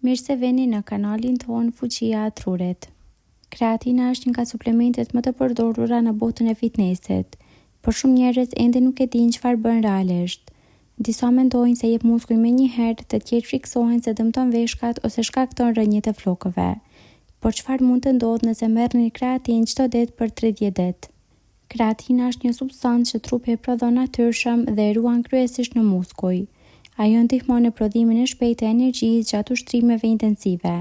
Mirë se veni në kanalin tonë Fuqia e Trurit. Kreatina është një nga suplementet më të përdorura në botën e fitnessit, por shumë njerëz ende nuk e dinë çfarë bën realisht. Disa mendojnë se jep muskuj menjëherë, të tjerë friksohen se dëmton veshkat ose shkakton rënje të flokëve. Por çfarë mund të ndodhë nëse merrni kreatinë çdo ditë për 30 ditë? Kreatina është një substancë që trupi e prodhon natyrshëm dhe e ruan kryesisht në muskuj. Ajo ndihmon në prodhimin e shpejtë të energjisë gjatë ushtrimeve intensive,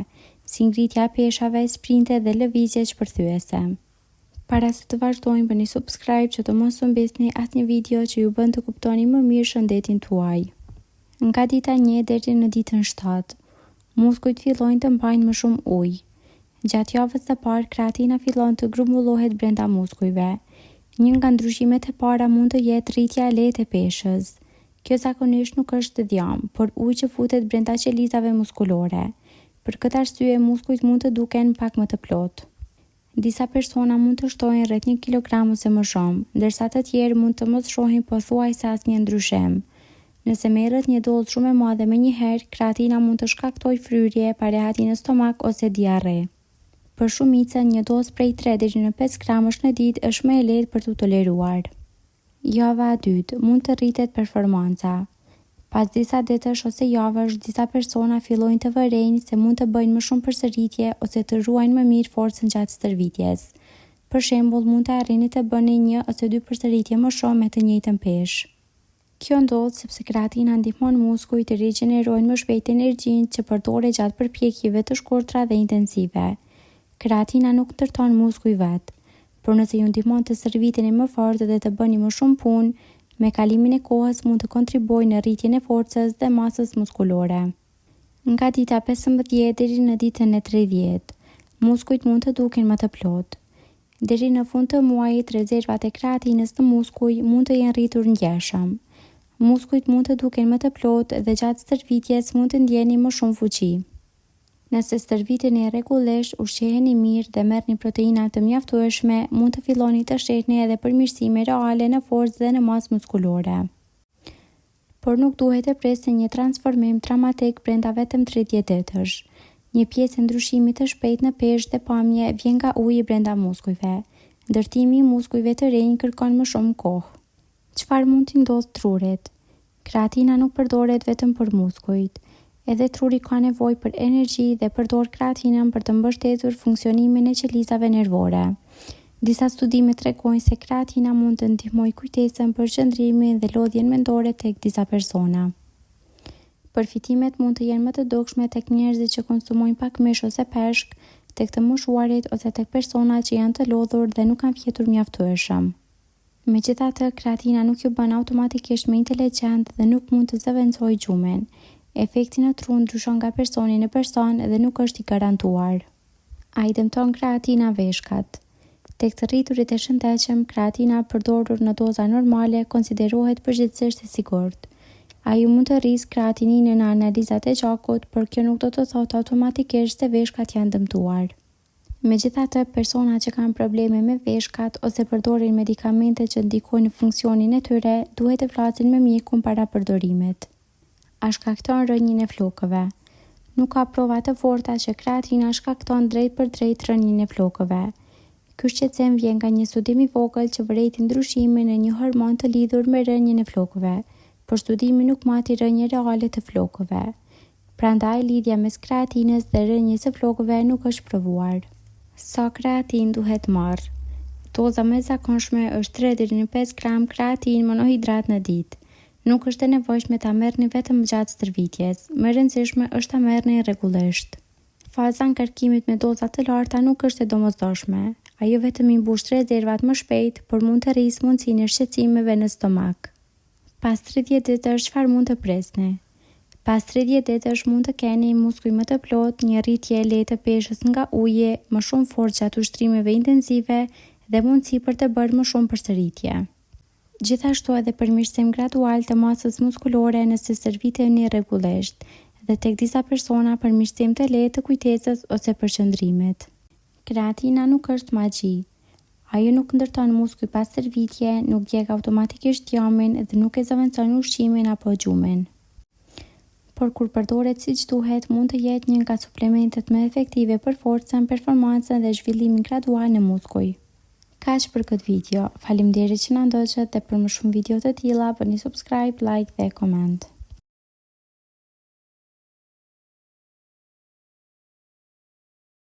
si ngritja e peshave, sprinte dhe lëvizje shpërthyese. Para se të vazhdojmë, bëni subscribe që të mos humbini asnjë video që ju bën të kuptoni më mirë shëndetin tuaj. Nga dita 1 deri në ditën 7, muskujt fillojnë të mbajnë më shumë ujë. Gjatë javës së parë, kreatina fillon të grumbullohet brenda muskujve. Një nga ndryshimet e para mund të jetë rritja e lehtë e peshës. Kjo zakonisht nuk është djam, por ujë që futet brenda qelizave muskulore. Për këtë arsye, muskujt mund të duken pak më të plotë. Disa persona mund të shtojnë rreth 1 kilogram ose më shumë, ndërsa të tjerë mund të mos shohin pothuajse asnjë ndryshim. Nëse merret një dozë shumë e madhe menjëherë, kreatina mund të shkaktojë fryrje, parehati në stomak ose diarre. Për shumicën, një dozë prej 3 deri në 5 gramësh në ditë është më e lehtë për t'u toleruar. Java e dytë, mund të rritet performanca. Pas disa ditësh ose javësh, disa persona fillojnë të vërejnë se mund të bëjnë më shumë përsëritje ose të ruajnë më mirë forcën gjatë stërvitjes. Për shembull, mund të arrini të bëni 1 ose 2 përsëritje më shumë me të njëjtën peshë. Kjo ndodh sepse kreatina ndihmon muskujt të rigjenerojnë më shpejt energjinë që përdoret gjatë përpjekjeve të shkurtra dhe intensive. Kreatina nuk ndërton muskuj vetë, por nëse ju ndihmon të stërviteni më fort dhe të bëni më shumë punë, me kalimin e kohës mund të kontribuojë në rritjen e forcës dhe masës muskulore. Nga dita 15 deri në ditën e 30, muskujt mund të duken më të plotë. Deri në fund të muajit, rezervat e kreatinës në muskuj mund të jenë rritur ngjeshëm. Muskujt mund të duken më të plotë dhe gjatë stërvitjes mund të ndjeni më shumë fuqi. Nëse stërviteni rregullisht, ushqeheni mirë dhe merrni proteina të mjaftueshme, mund të filloni të shehni edhe përmirësime reale në forcë dhe në masë muskulore. Por nuk duhet të presni një transformim dramatik brenda vetëm 30 ditësh. Një pjesë e ndryshimit të shpejtë në peshë dhe pamje vjen nga uji brenda muskujve. Ndërtimi i muskujve të rinj kërkon më shumë kohë. Çfarë mund t'i ndodhë trurit? Kreatina nuk përdoret vetëm për muskujt. Edhe truri ka nevojë për energji dhe përdor kreatinën për të mbështetur funksionimin e qelizave nervore. Disa studime tregojnë se kreatina mund të ndihmojë kujtesën për qëndrimin dhe lodhjen mendore tek disa persona. Përfitimet mund të jenë më të dukshme tek njerëzit që konsumojnë pak mish ose peshk, tek të moshuarit ose tek personat që janë të lodhur dhe nuk kanë fjetur mjaftueshëm. Megjithatë, kreatina nuk ju bën automatikisht më inteligjent dhe nuk mund të zëvendësojë gjumin. Efekti në tru ndryshon nga personi në person dhe nuk është i garantuar. Ai dëmton kreatina veshkat. Tek të rriturit e shëndetshëm, kreatina përdorur në doza normale konsiderohet përgjithsisht e sigurt. Ai mund të rrisë kreatininën në analizat e gjakut, por kjo nuk do të thotë automatikisht se veshkat janë dëmtuar. Megjithatë, persona që kanë probleme me veshkat ose përdorin medikamente që ndikojnë në funksionin e tyre, duhet të flasin me mjekun para përdorimit. A shkakton rënjen e flokëve? Nuk ka prova të forta që kreatina shkakton drejt për drejt rënjen e flokëve. Ky shqetësim vjen nga një studim i vogël që vërejti ndryshimin e një hormon të lidhur me rënjen e flokëve, por studimi nuk mati rënje reale të flokëve. Prandaj lidhja mes kreatinës dhe rënjes së flokëve nuk është provuar. Sa kreatin duhet marrë? Doza më e zakonshme është 3 deri në 5 gram kreatin monohidrat në ditë. Nuk është e nevojshme ta merrni vetëm gjatë stërvitjes, më e rëndësishme është ta merrni rregullisht. Faza e kërkimit me doza të larta nuk është e domosdoshme. Ajo vetëm i mbush rezervat më shpejt, por mund të rrisë mundësinë e shqetësimeve në stomak. Pas 30 ditësh çfarë mund të presni? Pas 30 ditësh mund të keni muskuj më të plotë, një rritje e lehtë të peshës nga uji, më shumë forcë gjatë ushtrimeve intensive dhe mundësi për të bërë më shumë përsëritje. Gjithashtu edhe përmirësim gradual të masës muskulore nëse stërviteni rregullisht dhe tek disa persona përmirësim të lehtë të kujtesës ose përqendrimit. Kreatina nuk është magji. Ajo nuk ndërton muskuj pas stërvitje, nuk djeg automatikisht jamin dhe nuk e zëvendëson ushqimin apo gjumin. por kur përdoret siç duhet, mund të jetë një nga suplementet më efektive për forcën, performancën dhe zhvillimin gradual në muskuj. Kaq për këtë video. Faleminderit që na ndoqët dhe për më shumë video të tilla bëni subscribe, like dhe comment.